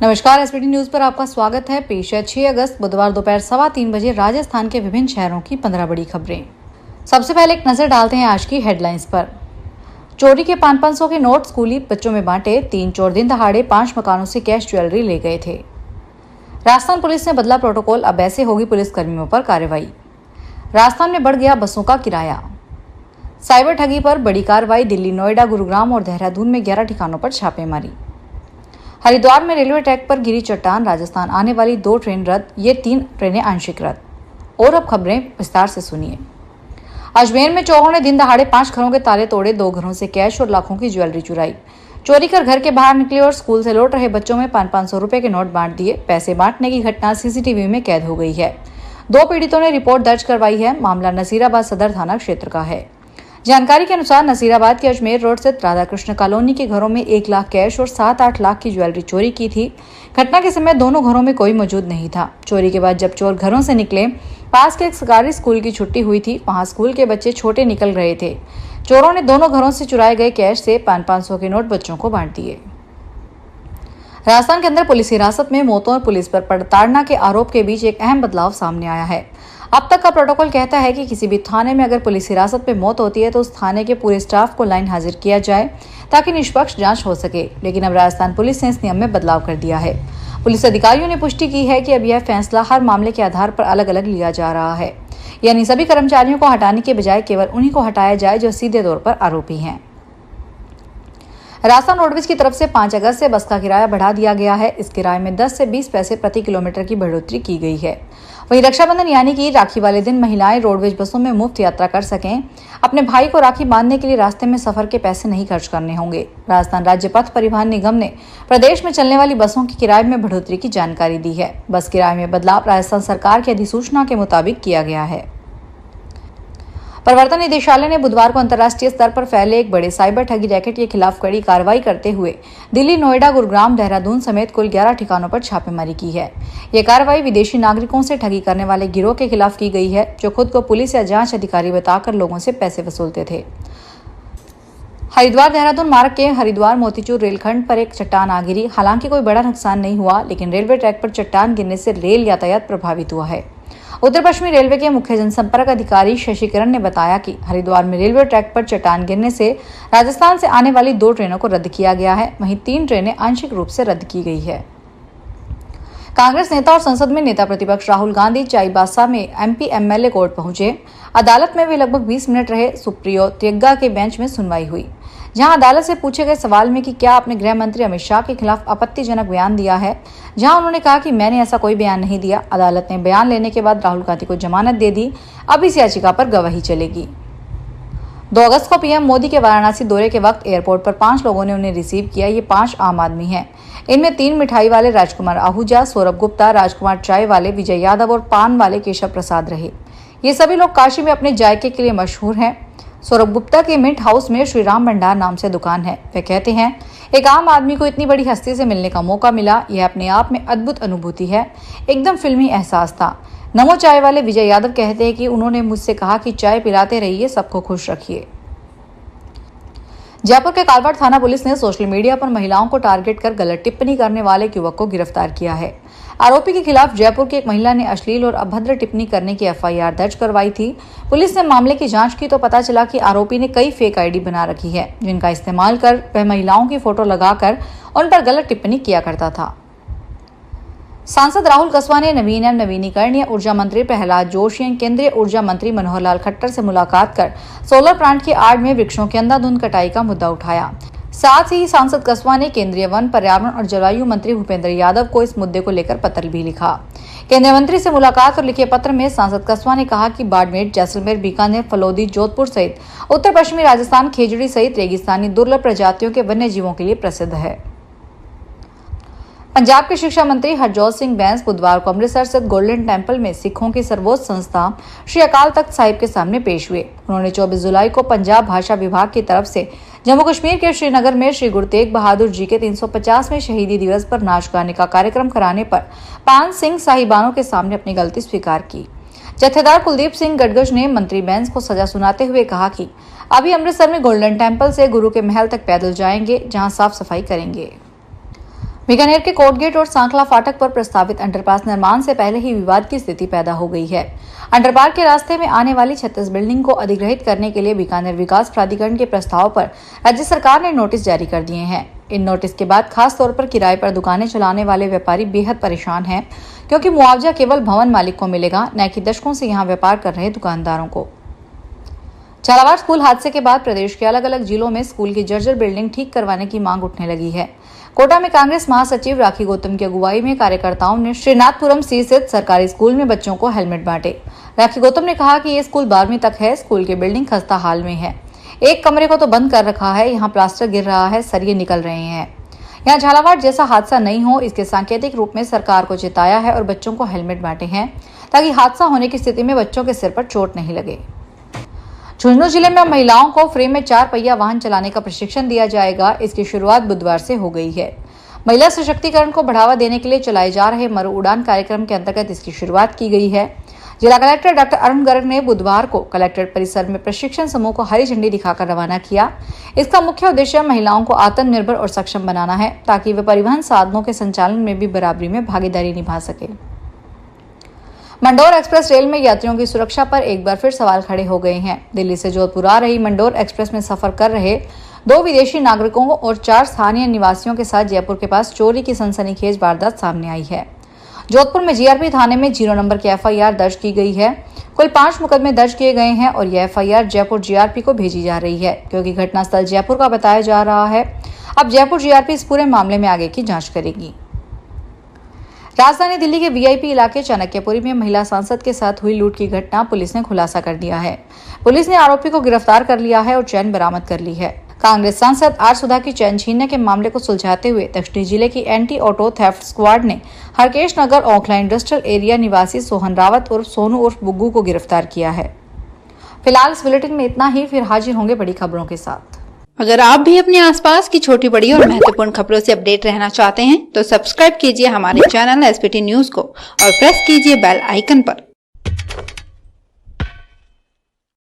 नमस्कार, SBT news पर आपका स्वागत है। पेश है 6 अगस्त बुधवार दोपहर 3:15 बजे राजस्थान के विभिन्न शहरों की 15 बड़ी खबरें। सबसे पहले एक नजर डालते हैं आज की हेडलाइंस पर। चोरी के 500 के नोट स्कूली बच्चों में बांटे। 3 चोर दिन दहाड़े 5 मकानों से कैश ज्वेलरी ले गए थे। राजस्थान पुलिस ने बदला प्रोटोकॉल, अब ऐसे होगी पुलिस कर्मियों पर कार्रवाई। राजस्थान में बढ़ गया बसों का किराया। साइबर ठगी पर बड़ी कार्रवाई। दिल्ली, नोएडा, गुरुग्राम और देहरादून में 11 ठिकानों पर छापेमारी। हरिद्वार में रेलवे ट्रैक पर गिरी चट्टान। राजस्थान आने वाली 2 ट्रेन रद्द, ये 3 ट्रेनें आंशिक रद्द। और अब खबरें विस्तार से सुनिए। अजमेर में चोरों ने दिन दहाड़े 5 घरों के ताले तोड़े। 2 घरों से कैश और लाखों की ज्वेलरी चुराई। चोरी कर घर के बाहर निकले और स्कूल से लौट रहे बच्चों में 500 रुपए के नोट बांट दिए। पैसे बांटने की घटना सीसीटीवी में कैद हो गई है। 2 पीड़ितों ने रिपोर्ट दर्ज करवाई है। मामला नसीराबाद सदर थाना क्षेत्र का है। जानकारी के अनुसार नसीराबाद के अजमेर रोड स्थित राधा कृष्ण कॉलोनी के घरों में 1 लाख कैश और 7-8 लाख की ज्वेलरी चोरी की थी। घटना के समय दोनों घरों में कोई मौजूद नहीं था। चोरी के बाद जब चोर घरों से निकले, पास के एक सरकारी स्कूल की छुट्टी हुई थी। वहां स्कूल के बच्चे छोटे निकल रहे थे। चोरों ने दोनों घरों से चुराए गए कैश से 500 के नोट बच्चों को बांट दिए। राजस्थान के अंदर पुलिस हिरासत में मौतों और पुलिस पर प्रताड़ना के आरोप के बीच एक अहम बदलाव सामने आया है। अब तक का प्रोटोकॉल कहता है कि किसी भी थाने में अगर पुलिस हिरासत में मौत होती है तो उस थाने के पूरे स्टाफ को लाइन हाजिर किया जाए ताकि निष्पक्ष जांच हो सके। लेकिन अब राजस्थान पुलिस ने इस नियम में बदलाव कर दिया है। पुलिस अधिकारियों ने पुष्टि की है कि अब यह फैसला हर मामले के आधार पर अलग अलग लिया जा रहा है। यानी सभी कर्मचारियों को हटाने के बजाय केवल उन्हीं को हटाया जाए जो सीधे तौर पर आरोपी हैं। राजस्थान रोडवेज की तरफ से 5 अगस्त से बस का किराया बढ़ा दिया गया है। इस किराए में 10 से 20 पैसे प्रति किलोमीटर की बढ़ोतरी की गई है। वहीं रक्षाबंधन यानी कि राखी वाले दिन महिलाएं रोडवेज बसों में मुफ्त यात्रा कर सकें। अपने भाई को राखी बांधने के लिए रास्ते में सफर के पैसे नहीं खर्च करने होंगे। राजस्थान राज्य पथ परिवहन निगम ने प्रदेश में चलने वाली बसों के किराए में बढ़ोतरी की जानकारी दी है। बस किराए में बदलाव राजस्थान सरकार की अधिसूचना के मुताबिक किया गया है। प्रवर्तन निदेशालय ने बुधवार को अंतर्राष्ट्रीय स्तर पर फैले एक बड़े साइबर ठगी रैकेट के खिलाफ कड़ी कार्रवाई करते हुए दिल्ली, नोएडा, गुरुग्राम, देहरादून समेत कुल 11 ठिकानों पर छापेमारी की है। ये कार्रवाई विदेशी नागरिकों से ठगी करने वाले गिरोह के खिलाफ की गई है, जो खुद को पुलिस या जांच अधिकारी बताकर लोगों से पैसे वसूलते थे। हरिद्वार देहरादून मार्ग के हरिद्वार मोतीचूर रेलखंड पर एक चट्टान आ गिरी। हालांकि कोई बड़ा नुकसान नहीं हुआ, लेकिन रेलवे ट्रैक पर चट्टान गिरने से रेल यातायात प्रभावित हुआ है। उत्तर पश्चिमी रेलवे के मुख्य जनसंपर्क अधिकारी शशि किरण ने बताया कि हरिद्वार में रेलवे ट्रैक पर चट्टान गिरने से राजस्थान से आने वाली 2 ट्रेनों को रद्द किया गया है। वहीं 3 ट्रेनें आंशिक रूप से रद्द की गई है। कांग्रेस नेता और संसद में नेता प्रतिपक्ष राहुल गांधी चाईबासा में एमपी एमएलए कोर्ट पहुंचे। अदालत में वे लगभग 20 मिनट रहे। सुप्रियो त्यग्गा के बेंच में सुनवाई हुई, जहां अदालत से पूछे गए सवाल में कि क्या आपने गृह मंत्री अमित शाह के खिलाफ आपत्तिजनक बयान दिया है, जहां उन्होंने कहा कि मैंने ऐसा कोई बयान नहीं दिया। अदालत ने बयान लेने के बाद राहुल गांधी को जमानत दे दी। अब इस याचिका पर गवाही चलेगी। 2 अगस्त को पीएम मोदी के वाराणसी दौरे के वक्त एयरपोर्ट पर 5 लोगों ने उन्हें रिसीव किया। ये 5 आम आदमी हैं। इनमें 3 मिठाई वाले राजकुमार आहूजा, सौरभ गुप्ता, राजकुमार चाय वाले विजय यादव और पान वाले केशव प्रसाद रहे। ये सभी लोग काशी में अपने जायके के लिए मशहूर हैं। सौरभ गुप्ता के मिंट हाउस में श्री राम भंडार नाम से दुकान है। वे कहते हैं, एक आम आदमी को इतनी बड़ी हस्ती से मिलने का मौका मिला, यह अपने आप में अद्भुत अनुभूति है। एकदम फिल्मी एहसास था। नमो चाय वाले विजय यादव कहते हैं कि उन्होंने मुझसे कहा कि चाय पिलाते रहिए, सबको खुश रखिए। जयपुर के कालवाड़ थाना पुलिस ने सोशल मीडिया पर महिलाओं को टारगेट कर गलत टिप्पणी करने वाले एक युवक को गिरफ्तार किया है। आरोपी के खिलाफ जयपुर की एक महिला ने अश्लील और अभद्र टिप्पणी करने की एफआईआर दर्ज करवाई थी। पुलिस ने मामले की जांच की तो पता चला कि आरोपी ने कई फेक आईडी बना रखी है, जिनका इस्तेमाल कर वह महिलाओं की फोटो लगाकर उन पर गलत टिप्पणी किया करता था। सांसद राहुल कसवा ने नवीन एवं नवीनीकरणीय ऊर्जा मंत्री प्रहलाद जोशी, केंद्रीय ऊर्जा मंत्री मनोहर लाल खट्टर से मुलाकात कर सोलर प्लांट की आड़ में वृक्षों की अंधाधुंध कटाई का मुद्दा उठाया। साथ ही सांसद कसवा ने केंद्रीय वन, पर्यावरण और जलवायु मंत्री भूपेंद्र यादव को इस मुद्दे को लेकर पत्र भी लिखा। केंद्रीय मंत्री से मुलाकात और लिखे पत्र में सांसद कसवा ने कहा कि बाड़मेर, जैसलमेर, बीकानेर, फलोदी, जोधपुर सहित उत्तर पश्चिमी राजस्थान खेजड़ी सहित रेगिस्तानी दुर्लभ प्रजातियों के वन्य जीवों के लिए प्रसिद्ध है। पंजाब के शिक्षा मंत्री हरजोत सिंह बैंस बुधवार को अमृतसर स्थित गोल्डन टेम्पल में सिखों की सर्वोच्च संस्था श्री अकाल तख्त साहिब के सामने पेश हुए। उन्होंने 24 जुलाई को पंजाब भाषा विभाग की तरफ से जम्मू कश्मीर के श्रीनगर में श्री गुरु तेग बहादुर जी के 350वें शहीदी दिवस पर नाच गाने का कार्यक्रम कराने पर पान सिंह साहिबानों के सामने अपनी गलती स्वीकार की। जत्थेदार कुलदीप सिंह गडगज ने मंत्री बैंस को सजा सुनाते हुए कहा कि अभी अमृतसर में गोल्डन टेम्पल से गुरु के महल तक पैदल जाएंगे, जहां साफ सफाई करेंगे। बीकानेर के कोटगेट और सांखला फाटक पर प्रस्तावित अंडरपास निर्माण से पहले ही विवाद की स्थिति पैदा हो गई है। अंडरपास के रास्ते में आने वाली 36 बिल्डिंग को अधिग्रहित करने के लिए बीकानेर विकास प्राधिकरण के प्रस्ताव पर राज्य सरकार ने नोटिस जारी कर दिए हैं। इन नोटिस के बाद खास तौर पर किराए पर दुकानें चलाने वाले व्यापारी बेहद परेशान हैं, क्योंकि मुआवजा केवल भवन मालिक को मिलेगा, न कि दशकों से यहाँ व्यापार कर रहे दुकानदारों को। झालावाड़ स्कूल हादसे के बाद प्रदेश के अलग अलग जिलों में स्कूल की जर्जर बिल्डिंग ठीक करवाने की मांग उठने लगी है। कोटा में कांग्रेस महासचिव राखी गौतम की अगुवाई में कार्यकर्ताओं ने श्रीनाथपुरम सी स्थित सरकारी स्कूल में बच्चों को हेलमेट बांटे। राखी गौतम ने कहा कि ये स्कूल 12वीं तक है, स्कूल की बिल्डिंग खस्ता हाल में है, एक कमरे को तो बंद कर रखा है, यहाँ प्लास्टर गिर रहा है, सरिये निकल रहे हैं। यहाँ झालावाड़ जैसा हादसा नहीं हो, इसके सांकेतिक रूप में सरकार को चिताया है और बच्चों को हेलमेट बांटे हैं, ताकि हादसा होने की स्थिति में बच्चों के सिर पर चोट नहीं लगे। झुंझुनू जिले में महिलाओं को फ्री में 4 पहिया वाहन चलाने का प्रशिक्षण दिया जाएगा। इसकी शुरुआत बुधवार से हो गई है। महिला सशक्तिकरण को बढ़ावा देने के लिए चलाए जा रहे मरु उड़ान कार्यक्रम के अंतर्गत इसकी शुरुआत की गई है। जिला कलेक्टर डॉक्टर अरुण गर्ग ने बुधवार को कलेक्ट्रेट परिसर में प्रशिक्षण समूह को हरी झंडी दिखाकर रवाना किया। इसका मुख्य उद्देश्य महिलाओं को आत्मनिर्भर और सक्षम बनाना है, ताकि वे परिवहन साधनों के संचालन में भी बराबरी में भागीदारी निभा सके। मंडोर एक्सप्रेस रेल में यात्रियों की सुरक्षा पर एक बार फिर सवाल खड़े हो गए हैं। दिल्ली से जोधपुर आ रही मंडोर एक्सप्रेस में सफर कर रहे 2 विदेशी नागरिकों और 4 स्थानीय निवासियों के साथ जयपुर के पास चोरी की सनसनीखेज वारदात सामने आई है। जोधपुर में जीआरपी थाने में 0 नंबर की एफआईआर दर्ज की गई है। कुल 5 मुकदमे दर्ज किए गए हैं और यह एफआईआर जयपुर जीआरपी को भेजी जा रही है, क्योंकि घटनास्थल जयपुर का बताया जा रहा है। अब जयपुर जीआरपी इस पूरे मामले में आगे की जांच करेगी। राजधानी दिल्ली के वीआईपी इलाके चाणक्यपुरी में महिला सांसद के साथ हुई लूट की घटना पुलिस ने खुलासा कर दिया है। पुलिस ने आरोपी को गिरफ्तार कर लिया है और चैन बरामद कर ली है। कांग्रेस सांसद आर सुधा की चैन छीनने के मामले को सुलझाते हुए दक्षिणी जिले की एंटी ऑटो थेफ्ट स्क्वाड ने हरकेश नगर ओखला इंडस्ट्रियल एरिया निवासी सोहन रावत उर्फ सोनू उर्फ बुग्गू को गिरफ्तार किया है। फिलहाल इस बुलेटिन में इतना ही, फिर हाजिर होंगे बड़ी खबरों के साथ। अगर आप भी अपने आसपास की छोटी बड़ी और महत्वपूर्ण खबरों से अपडेट रहना चाहते हैं तो सब्सक्राइब कीजिए हमारे चैनल एसपीटी न्यूज को और प्रेस कीजिए बेल आइकन पर।